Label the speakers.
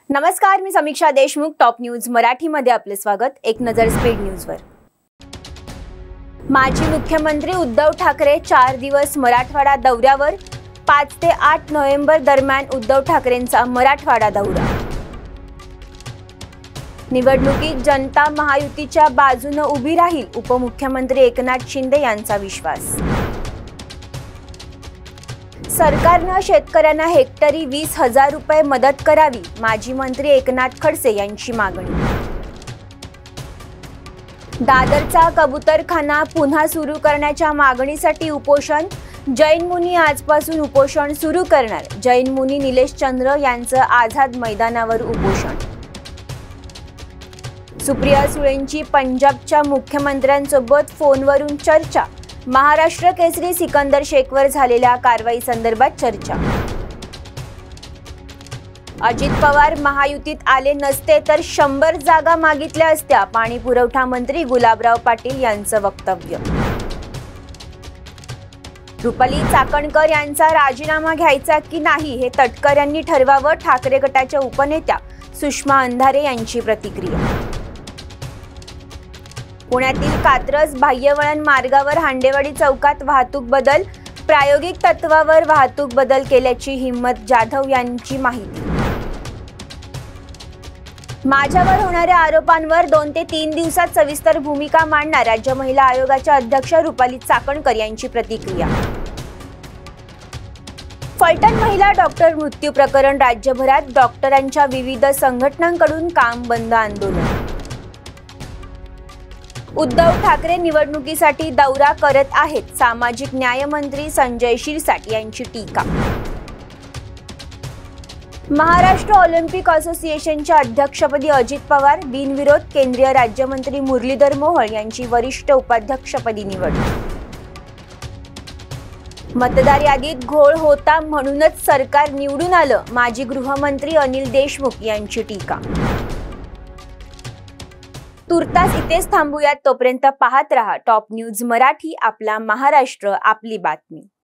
Speaker 1: नमस्कार, मी समीक्षा Deshmukh. Top news मराठीमध्ये आपले स्वागत. एक नजर स्पीड न्यूजवर. माजी मुख्यमंत्री उद्धव ठाकरे 4 दिवस मराठवाडा दौऱ्यावर. 5 ते 8 नोव्हेंबर दरम्यान उद्धव ठाकरेंचा मराठवाडा दौरा. निवडणुकीत जनता महायुतीच्या बाजूने उभी राहील, उपमुख्यमंत्री एकनाथ शिंदे यांचा विश्वास. सरकारने शेतकऱ्यांना हेक्टरी 20,000 रुपये मदत करावी, माजी मंत्री एकनाथ खडसे यांची मागणी. दादरचा कबूतरखाना पुन्हा सुरू करण्याच्या मागणीसाठी उपोषण. जैन मुनी आजपासून उपोषण सुरू करणार. जैन मुनी निलेश चंद्र यांचं आझाद मैदानावर उपोषण. सुप्रिया सुळेंची पंजाबच्या मुख्यमंत्र्यांसोबत फोनवरून चर्चा. महाराष्ट्र केसरी सिकंदर शेखवर झालेल्या कारवाई संदर्भात चर्चा. अजित पवार महायुतीत आले नसते तर 100 जागा मागितल्या असत्या, पाणी पुरवठा मंत्री गुलाबराव पाटील यांचं वक्तव्य. रुपाली चाकणकर यांचा राजीनामा घ्यायचा की नाही हे तटकर यांनी ठरवावं, ठाकरे गटाच्या उपनेत्या सुषमा अंधारे यांची प्रतिक्रिया. पुण्यातील कात्रज बाह्यवळण मार्गावर हांडेवाडी चौकात वाहतूक बदल. प्रायोगिक तत्वावर वाहतूक बदल केल्याची हिम्मत जाधव यांची माहिती. माझ्यावर होणाऱ्या आरोपांवर 2 ते 3 दिवसात सविस्तर भूमिका मांडणार, राज्य महिला आयोगाच्या अध्यक्ष रुपाली चाकणकर यांची प्रतिक्रिया. फलटण महिला डॉक्टर मृत्यू प्रकरण. राज्यभरात डॉक्टरांच्या विविध संघटनांकडून काम बंद आंदोलन. उद्धव ठाकरे निवडणुकीसाठी दौरा करत आहेत, सामाजिक न्याय मंत्री संजय शिरसाट यांची टीका. महाराष्ट्र ऑलिम्पिक असोसिएशनच्या अध्यक्षपदी अजित पवार बिनविरोध. केंद्रीय राज्यमंत्री मुरलीधर मोहोळ यांची वरिष्ठ उपाध्यक्षपदी निवड. मतदार यादीत घोळ होता म्हणूनच सरकार निवडून आलं, माजी गृहमंत्री अनिल देशमुख यांची टीका. तुर्तास इथेच थांबूयात, तोपर्यंत पाहत रहा टॉप न्यूज मराठी. आपला महाराष्ट्र, आपली बातमी.